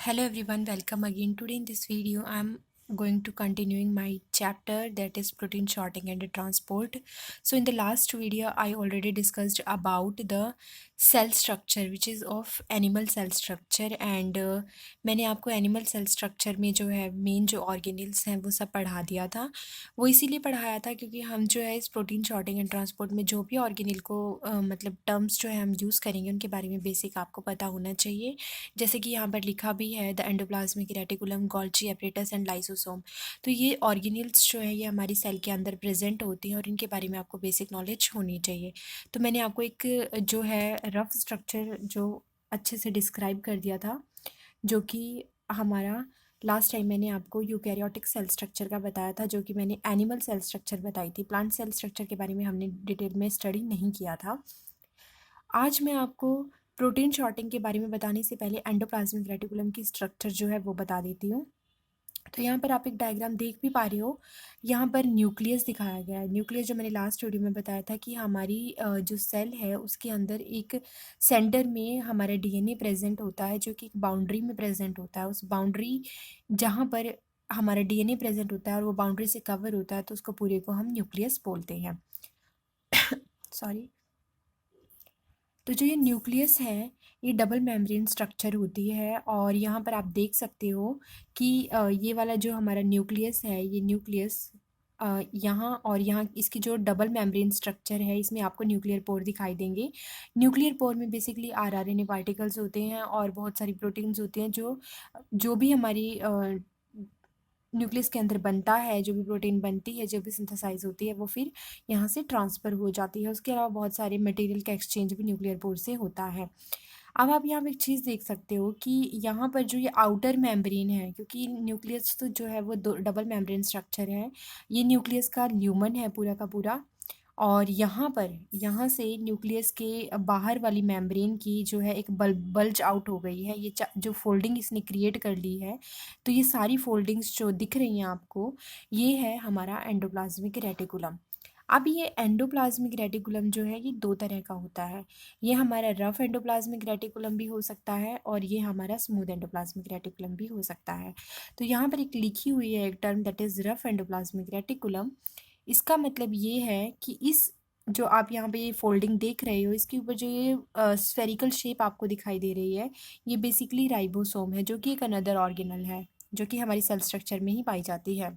Hello everyone, welcome again. Today in this video I'm going to continuing my chapter that is protein shorting and transport. So in the last video I already discussed about the cell structure which is of animal cell structure and मैंने आपको animal cell structure में जो है main जो organelles हैं वो सब पढ़ा दिया था। वो इसीलिए पढ़ाया था क्योंकि हम जो है इस प्रोटीन शॉर्टिंग एंड ट्रांसपोर्ट में जो भी ऑर्गेनेल को मतलब टर्म्स जो है हम यूज़ करेंगे उनके बारे में बेसिक आपको पता होना चाहिए। जैसे कि यहाँ पर लिखा भी है the endoplasmic reticulum, Golgi apparatus and lysosome. तो ये ऑर्गेनेल्स जो है ये हमारी सेल के अंदर प्रेजेंट होती हैं और इनके बारे में आपको बेसिक नॉलेज होनी चाहिए। तो मैंने आपको एक जो है रफ स्ट्रक्चर जो अच्छे से डिस्क्राइब कर दिया था, जो कि हमारा लास्ट टाइम मैंने आपको यूकैरियोटिक सेल स्ट्रक्चर का बताया था, जो कि मैंने एनिमल सेल स्ट्रक्चर बताई थी। प्लांट सेल स्ट्रक्चर के बारे में हमने डिटेल में स्टडी नहीं किया था। आज मैं आपको प्रोटीन शॉर्टिंग के बारे में बताने से पहले एंडोप्लाज्मिक रेटिकुलम की स्ट्रक्चर जो है वो बता देती हूँ। तो यहाँ पर आप एक डायग्राम देख भी पा रहे हो, यहाँ पर न्यूक्लियस दिखाया गया है। न्यूक्लियस जो मैंने लास्ट वीडियो में बताया था कि हमारी जो सेल है उसके अंदर एक सेंटर में हमारा डीएनए प्रेजेंट होता है, जो कि एक बाउंड्री में प्रेजेंट होता है। उस बाउंड्री जहाँ पर हमारा डीएनए प्रेजेंट होता है और वो बाउंड्री से कवर होता है तो उसको पूरे को हम न्यूक्लियस बोलते हैं। सॉरी। तो जो ये न्यूक्लियस है ये डबल मेम्ब्रेन स्ट्रक्चर होती है और यहाँ पर आप देख सकते हो कि ये वाला जो हमारा न्यूक्लियस है ये न्यूक्लियस यहाँ और यहाँ इसकी जो डबल मेम्ब्रेन स्ट्रक्चर है इसमें आपको न्यूक्लियर पोर दिखाई देंगे। न्यूक्लियर पोर में बेसिकली आरआरएनए पार्टिकल्स होते हैं और बहुत सारी प्रोटीन्स होती हैं जो जो भी हमारी न्यूक्लियस के अंदर बनता है, जो भी प्रोटीन बनती है, जो भी सिंथेसाइज होती है वो फिर यहाँ से ट्रांसफ़र हो जाती है। उसके अलावा बहुत सारे मटेरियल का एक्सचेंज भी न्यूक्लियर पोर से होता है। अब आप यहाँ पे एक चीज़ देख सकते हो कि यहाँ पर जो ये आउटर मेम्ब्रेन है, क्योंकि न्यूक्लियस तो जो है वो दो डबल मेम्ब्रेन स्ट्रक्चर है। ये न्यूक्लियस का ल्यूमन है पूरा का पूरा, और यहाँ पर यहाँ से न्यूक्लियस के बाहर वाली मेम्ब्रेन की जो है एक बल्ज आउट हो गई है। ये जो फोल्डिंग इसने क्रिएट कर ली है, तो ये सारी फोल्डिंग्स जो दिख रही हैं आपको, ये है हमारा एंडोप्लाज्मिक रेटिकुलम। अब ये एंडोप्लाज्मिक रेटिकुलम जो है ये दो तरह का होता है। ये हमारा रफ एंडोप्लाज्मिक रेटिकुलम भी हो सकता है और ये हमारा स्मूथ एंडोप्लाज्मिक रेटिकुलम भी हो सकता है। तो यहाँ पर एक लिखी हुई है एक term that is rough endoplasmic reticulum. इसका मतलब ये है कि इस जो आप यहाँ पे ये फोल्डिंग देख रहे हो इसके ऊपर जो ये स्फेरिकल शेप आपको दिखाई दे रही है, ये बेसिकली राइबोसोम है, जो कि एक अनदर ऑर्गेनल है जो कि हमारी सेल स्ट्रक्चर में ही पाई जाती है।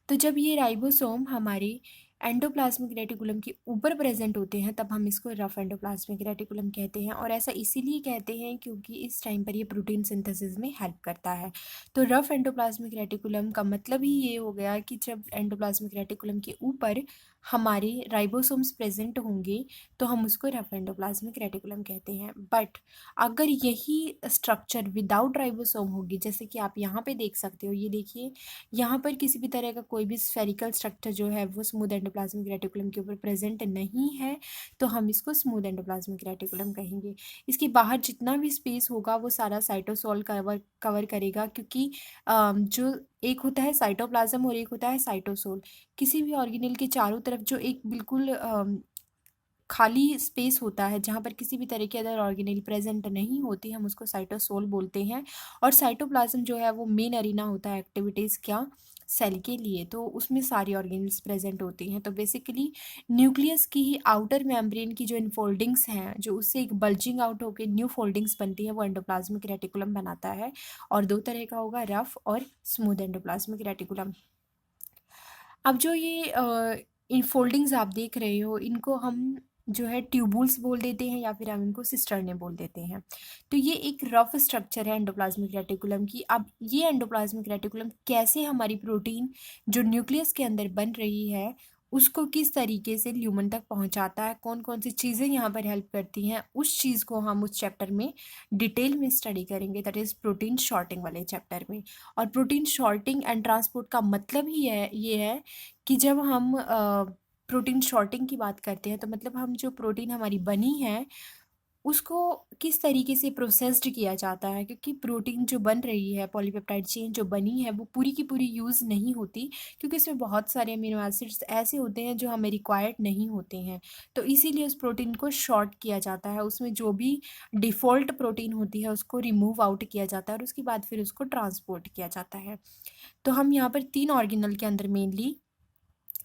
तो जब ये राइबोसोम हमारे एंडोप्लाज्मिक रेटिकुलम के ऊपर प्रेजेंट होते हैं तब हम इसको रफ एंडोप्लाज्मिक रेटिकुलम कहते हैं, और ऐसा इसीलिए कहते हैं क्योंकि इस टाइम पर ये प्रोटीन सिंथेसिस में हेल्प करता है। तो रफ एंडोप्लाज्मिक रेटिकुलम का मतलब ही ये हो गया कि जब एंडोप्लाज्मिक रेटिकुलम के ऊपर हमारे राइबोसोम्स प्रेजेंट होंगे तो हम उसको रफ एंडोप्लाज्मिक रेटिकुलम कहते हैं। बट अगर यही स्ट्रक्चर विदाउट राइबोसोम होगी, जैसे कि आप यहाँ पे देख सकते हो, ये देखिए यहाँ पर किसी भी तरह का कोई भी स्फेरिकल स्ट्रक्चर जो है वो स्मूथ एंडोप्लाज्मिक रेटिकुलम के ऊपर प्रेजेंट नहीं है, तो हम इसको स्मूथ एंडोप्लाज्मिक रेटिकुलम कहेंगे। इसके बाहर जितना भी स्पेस होगा वो सारा साइटोसोल कवर करेगा, क्योंकि जो एक होता है साइटोप्लाज्म और एक होता है साइटोसोल। किसी भी ऑर्गेनेल के चारों तरफ जो एक बिल्कुल खाली स्पेस होता है जहाँ पर किसी भी तरह की अदर ऑर्गेनेल प्रेजेंट नहीं होती, हम उसको साइटोसोल बोलते हैं। और साइटोप्लाज्म जो है वो मेन अरीना होता है एक्टिविटीज़ क्या, सेल के लिए, तो उसमें सारी ऑर्गेनेल्स प्रेजेंट होती हैं। तो बेसिकली न्यूक्लियस की ही आउटर मेम्ब्रेन की जो इनफोल्डिंग्स हैं, जो उससे एक बल्जिंग आउट होकर न्यू फोल्डिंग्स बनती है, वो एंडोप्लाज्मिक रेटिकुलम बनाता है। और दो तरह का होगा, रफ और स्मूथ एंडोप्लाज्मिक रेटिकुलम। अब जो ये इन फोल्डिंग्स आप देख रहे हो इनको हम जो है ट्यूबुल्स बोल देते हैं या फिर हम इनको सिस्टर्ने बोल देते हैं। तो ये एक रफ स्ट्रक्चर है एंडोप्लाज्मिक रेटिकुलम की। अब ये एंडोप्लाज्मिक रेटिकुलम कैसे हमारी प्रोटीन जो न्यूक्लियस के अंदर बन रही है उसको किस तरीके से ल्यूमन तक पहुंचाता है, कौन कौन सी चीज़ें यहाँ पर हेल्प करती हैं, उस चीज़ को हम उस चैप्टर में डिटेल में स्टडी करेंगे, दैट इज़ प्रोटीन शॉर्टिंग वाले चैप्टर में। और प्रोटीन शॉर्टिंग एंड ट्रांसपोर्ट का मतलब ही है ये है कि जब हम प्रोटीन शॉर्टिंग की बात करते हैं तो मतलब हम जो प्रोटीन हमारी बनी है उसको किस तरीके से प्रोसेस्ड किया जाता है, क्योंकि प्रोटीन जो बन रही है, पॉलीपेप्टाइड चेन जो बनी है, वो पूरी की पूरी यूज़ नहीं होती, क्योंकि इसमें बहुत सारे अमीनो एसिड्स ऐसे होते हैं जो हमें रिक्वायर्ड नहीं होते हैं। तो इसीलिए उस प्रोटीन को शॉर्ट किया जाता है, उसमें जो भी डिफ़ॉल्ट प्रोटीन होती है उसको रिमूव आउट किया जाता है और उसके बाद फिर उसको ट्रांसपोर्ट किया जाता है। तो हम यहाँ पर 3 ऑर्गेनल के अंदर मेनली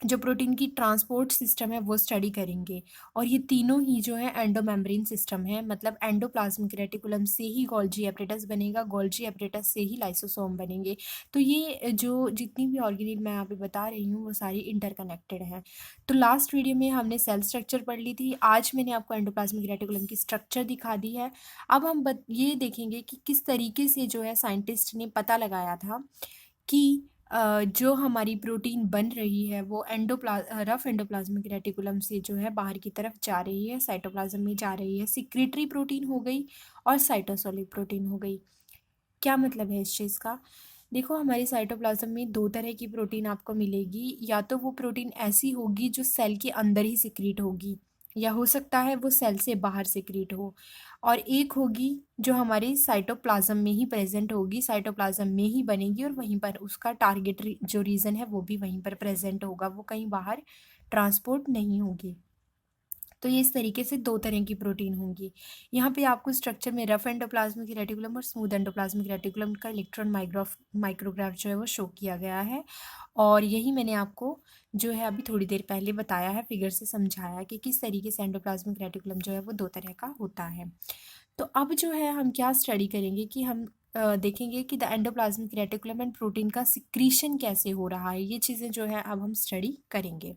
जो प्रोटीन की ट्रांसपोर्ट सिस्टम है वो स्टडी करेंगे, और ये तीनों ही जो है एंडोमेम्ब्रेन सिस्टम है, मतलब एंडोप्लाज्मिक रेटिकुलम से ही गोल्जी एपरेटस बनेगा, गोल्जी एपरेटस से ही लाइसोसोम बनेंगे। तो ये जो जितनी भी ऑर्गेनेल मैं यहाँ पे बता रही हूँ वो सारी इंटरकनेक्टेड हैं। तो लास्ट वीडियो में हमने सेल स्ट्रक्चर पढ़ ली थी, आज मैंने आपको एंडोप्लाज्मिक रेटिकुलम की स्ट्रक्चर दिखा दी है। अब हम ये देखेंगे कि किस तरीके से जो है साइंटिस्ट ने पता लगाया था कि जो हमारी प्रोटीन बन रही है वो रफ एंडोप्लाज्मिक रेटिकुलम से जो है बाहर की तरफ जा रही है, साइटोप्लाज्म में जा रही है। सिक्रेटरी प्रोटीन हो गई और साइटोसोलिक प्रोटीन हो गई। क्या मतलब है इस चीज़ का? देखो, हमारे साइटोप्लाज्म में दो तरह की प्रोटीन आपको मिलेगी, या तो वो प्रोटीन ऐसी होगी जो सेल के अंदर ही सिक्रीट होगी, या हो सकता है वो सेल से बाहर सिक्रीट हो, और एक होगी जो हमारे साइटोप्लाज्म में ही प्रेजेंट होगी, साइटोप्लाज्म में ही बनेगी और वहीं पर उसका टारगेट जो रीजन है वो भी वहीं पर प्रेजेंट होगा, वो कहीं बाहर ट्रांसपोर्ट नहीं होगी। तो ये इस तरीके से दो तरह की प्रोटीन होंगी। यहाँ पे आपको स्ट्रक्चर में रफ एंडोप्लाज्मिक रेटिकुलम और स्मूथ एंडोप्लाज्मिक रेटिकुलम का इलेक्ट्रॉन माइक्रोग्राफ जो है वो शो किया गया है, और यही मैंने आपको जो है अभी थोड़ी देर पहले बताया है, फिगर से समझाया कि किस तरीके से एंडोप्लाज्मिक रेटिकुलम जो है वो दो तरह का होता है। तो अब जो है हम क्या स्टडी करेंगे कि हम देखेंगे कि the endoplasmic reticulum and protein का सिक्रीशन कैसे हो रहा है, ये चीज़ें जो है अब हम स्टडी करेंगे।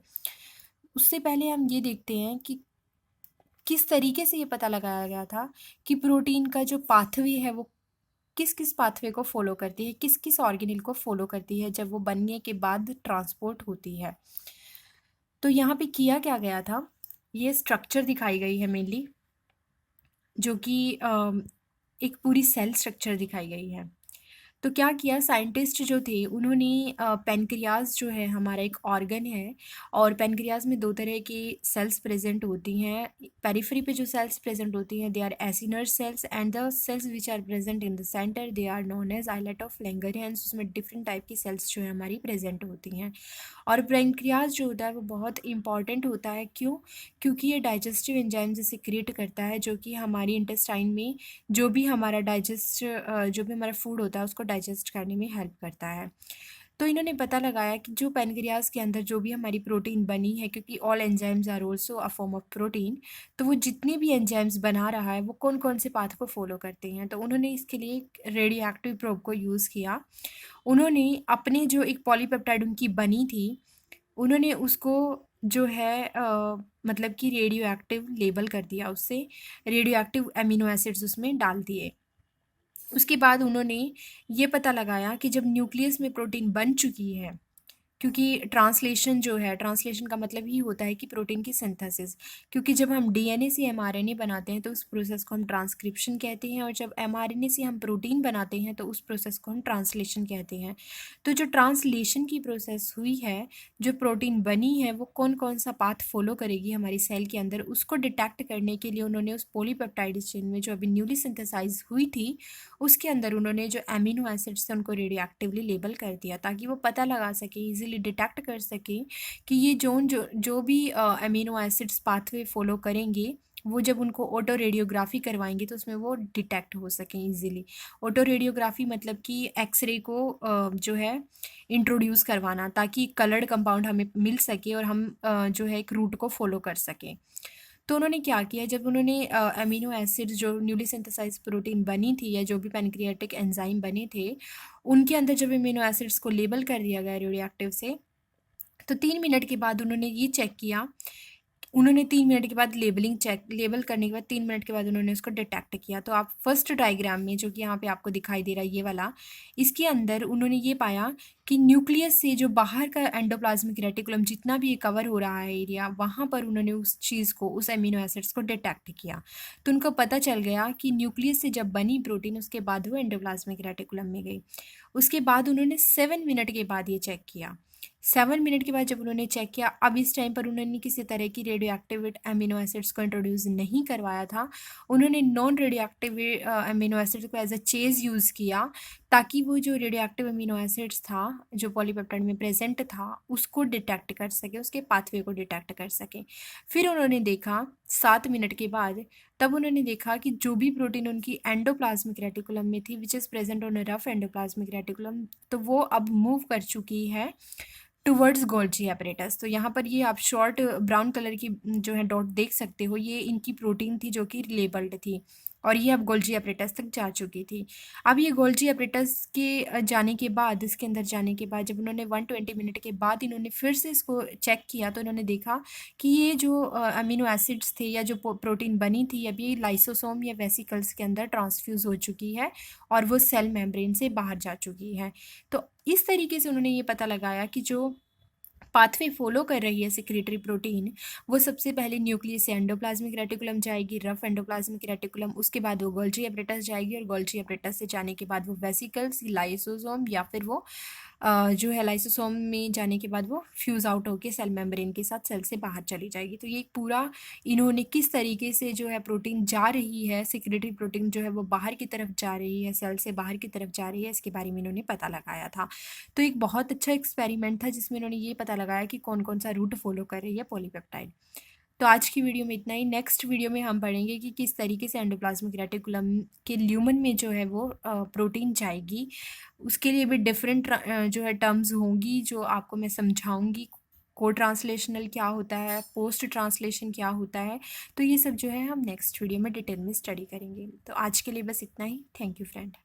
उससे पहले हम ये देखते हैं कि किस तरीके से ये पता लगाया गया था कि प्रोटीन का जो पाथवे है वो किस किस पाथवे को फॉलो करती है, किस किस ऑर्गेनेल को फॉलो करती है जब वो बनने के बाद ट्रांसपोर्ट होती है। तो यहाँ पे किया क्या गया था, ये स्ट्रक्चर दिखाई गई है मेनली, जो कि एक पूरी सेल स्ट्रक्चर दिखाई गई है। तो क्या किया साइंटिस्ट जो थे उन्होंने पेनक्रियाज जो है हमारा एक ऑर्गन है, और पेनक्रियाज में दो तरह की सेल्स प्रेजेंट होती हैं। पेरिफेरी पे जो सेल्स प्रेजेंट होती हैं they are acinar cells, and the cells which are present in the centre they are known as islet of Langerhans. उसमें डिफरेंट टाइप की सेल्स जो है हमारी प्रेजेंट होती हैं। और पेनक्रियाज जो होता है वो बहुत इंपॉर्टेंट होता है, क्यों? क्योंकि ये डाइजेस्टिव एंजाइम्स सिक्रिएट करता है, जो कि हमारी इंटेस्टाइन में जो भी हमारा जो भी हमारा फूड होता है उसको डाइजेस्ट करने में हेल्प करता है। तो इन्होंने पता लगाया कि जो पेनक्रियाज के अंदर जो भी हमारी प्रोटीन बनी है, क्योंकि all enzymes are also a form of protein, तो वो जितने भी एंजाइम्स बना रहा है वो कौन कौन से पाथ को फॉलो करते हैं। तो उन्होंने इसके लिए एक रेडियो एक्टिव प्रोब को यूज़ किया। उन्होंने अपने जो एक पॉलीपेप्टाइड उनकी बनी थी, उन्होंने उसको जो है मतलब कि रेडियो एक्टिव लेबल कर दिया, उससे रेडियो एक्टिव अमीनो एसिड्स उसमें डाल दिए। उसके बाद उन्होंने ये पता लगाया कि जब न्यूक्लियस में प्रोटीन बन चुकी है, क्योंकि ट्रांसलेशन जो है, ट्रांसलेशन का मतलब ही होता है कि प्रोटीन की सिंथेसिस, क्योंकि जब हम डीएनए से एमआरएनए बनाते हैं तो उस प्रोसेस को हम ट्रांसक्रिप्शन कहते हैं, और जब एमआरएनए से हम प्रोटीन बनाते हैं तो उस प्रोसेस को हम ट्रांसलेशन कहते हैं। तो जो ट्रांसलेशन की प्रोसेस हुई है, जो प्रोटीन बनी है, वो कौन कौन सा पाथ फॉलो करेगी हमारी सेल के अंदर, उसको डिटेक्ट करने के लिए उन्होंने उस पॉलीपेप्टाइड चेन में जो अभी न्यूली सिंथेसाइज हुई थी उसके अंदर उन्होंने जो एमिनो एसिड्स थे उनको रेडियो एक्टिवली लेबल कर दिया, ताकि वो पता लगा सके, इजीली डिटेक्ट कर सके कि ये जो भी अमीनो एसिड्स पाथवे फॉलो करेंगे, वो जब उनको ऑटो रेडियोग्राफी करवाएंगे तो उसमें वो डिटेक्ट हो सकें इजीली। ऑटो रेडियोग्राफी मतलब कि एक्सरे को जो है इंट्रोड्यूस करवाना, ताकि कलर्ड कंपाउंड हमें मिल सके और हम जो है एक रूट को फॉलो कर सकें। तो उन्होंने क्या किया, जब उन्होंने अमीनो एसिड जो न्यूली सिंथेसाइज प्रोटीन बनी थी या जो भी पैनक्रियाटिक एंजाइम बने थे उनके अंदर जब अमीनो एसिड्स को लेबल कर दिया गया रेडियो एक्टिव से, तो 3 मिनट के बाद उन्होंने ये चेक किया, उन्होंने 3 मिनट के बाद लेबल करने के बाद 3 मिनट के बाद उन्होंने उसको डिटेक्ट किया। तो आप फर्स्ट डायग्राम में जो कि यहाँ पे आपको दिखाई दे रहा है ये वाला, इसके अंदर उन्होंने ये पाया कि न्यूक्लियस से जो बाहर का एंडोप्लाज्मिक रेटिकुलम जितना भी ये कवर हो रहा है एरिया, वहाँ पर उन्होंने उस चीज़ को, उस एमिनो एसिड्स को डिटेक्ट किया। तो उनको पता चल गया कि न्यूक्लियस से जब बनी प्रोटीन उसके बाद वो एंडोप्लाज्मिक रेटिकुलम में गई। उसके बाद उन्होंने 7 मिनट के बाद ये चेक किया। 7 मिनट के बाद जब उन्होंने चेक किया, अब इस टाइम पर उन्होंने किसी तरह की रेडियो एक्टिव अमीनो एसिड्स को इंट्रोड्यूस नहीं करवाया था। उन्होंने non radio active amino acids को एज अ चेज यूज़ किया, ताकि वो जो रेडियो एक्टिव अमीनो एसिड्स था जो पॉलीपेप्टाइड में प्रेजेंट था उसको डिटेक्ट कर सके, उसके पाथवे को डिटेक्ट कर सके। फिर उन्होंने देखा 7 मिनट के बाद, तब उन्होंने देखा कि जो भी प्रोटीन उनकी एंडोप्लाज्मिक रेटिकुलम में थी, which is present on a rough endoplasmic reticulum, तो वो अब मूव कर चुकी है टुवर्ड्स गोल्जी एपरेटस। तो यहाँ पर ये आप शॉर्ट ब्राउन कलर की जो है डॉट देख सकते हो, ये इनकी प्रोटीन थी जो कि लेबल्ड थी, और ये अब गोल्जी एपरेटस तक जा चुकी थी। अब ये गोल्जी एपरेटस के जाने के बाद, इसके अंदर जाने के बाद, जब उन्होंने 120 मिनट के बाद इन्होंने फिर से इसको चेक किया, तो इन्होंने देखा कि ये जो अमीनो एसिड्स थे या जो प्रोटीन बनी थी, अब ये लाइसोसोम या वेसिकल्स के अंदर ट्रांसफ्यूज़ हो चुकी है और वो सेल मेम्ब्रेन से बाहर जा चुकी है। तो इस तरीके से उन्होंने ये पता लगाया कि जो पाथवे फॉलो कर रही है सिक्रेटरी प्रोटीन, वो सबसे पहले न्यूक्लियस से एंडोप्लाज्मिक रेटिकुलम जाएगी, रफ एंडोप्लाज्मिक रेटिकुलम, उसके बाद वो गोल्जी एपरेटस जाएगी, और गोल्जी एपरेटस से जाने के बाद वो वेसिकल्स, लाइसोसोम, या फिर वो जो है लाइसोसोम में जाने के बाद वो फ्यूज़ आउट होकर सेल मेम्ब्रेन के साथ सेल से बाहर चली जाएगी। तो ये एक पूरा इन्होंने किस तरीके से जो है प्रोटीन जा रही है, सिक्रेटरी प्रोटीन जो है वो बाहर की तरफ जा रही है, सेल से बाहर की तरफ जा रही है, इसके बारे में इन्होंने पता लगाया था। तो एक बहुत अच्छा एक्सपेरिमेंट था जिसमें इन्होंने ये पता लगाया कि कौन कौन सा रूट फॉलो कर रही है पॉलीपेप्टाइड। तो आज की वीडियो में इतना ही। नेक्स्ट वीडियो में हम पढ़ेंगे कि किस तरीके से एंडोप्लाज्मिक रेटिकुलम के ल्यूमन में जो है वो प्रोटीन जाएगी। उसके लिए भी डिफरेंट जो है टर्म्स होंगी जो आपको मैं समझाऊंगी। को ट्रांसलेशनल क्या होता है, पोस्ट ट्रांसलेशन क्या होता है, तो ये सब जो है हम नेक्स्ट वीडियो में डिटेल में स्टडी करेंगे। तो आज के लिए बस इतना ही। Thank you friend.